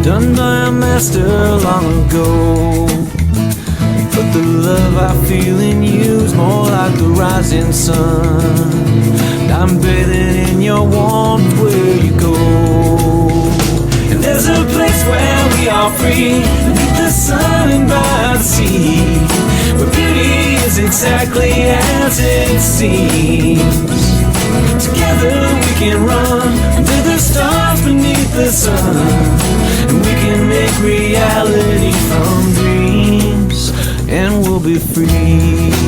done by a master long ago. But the love I feel in you is more like the rising sun. I'm bathing in your warmth where you go. And there's a place where we are free, beneath the sun and by the sea, where beauty is exactly as it seems. Together we can run under the stars beneath the sun, and we can make reality from dreams, and we'll be free.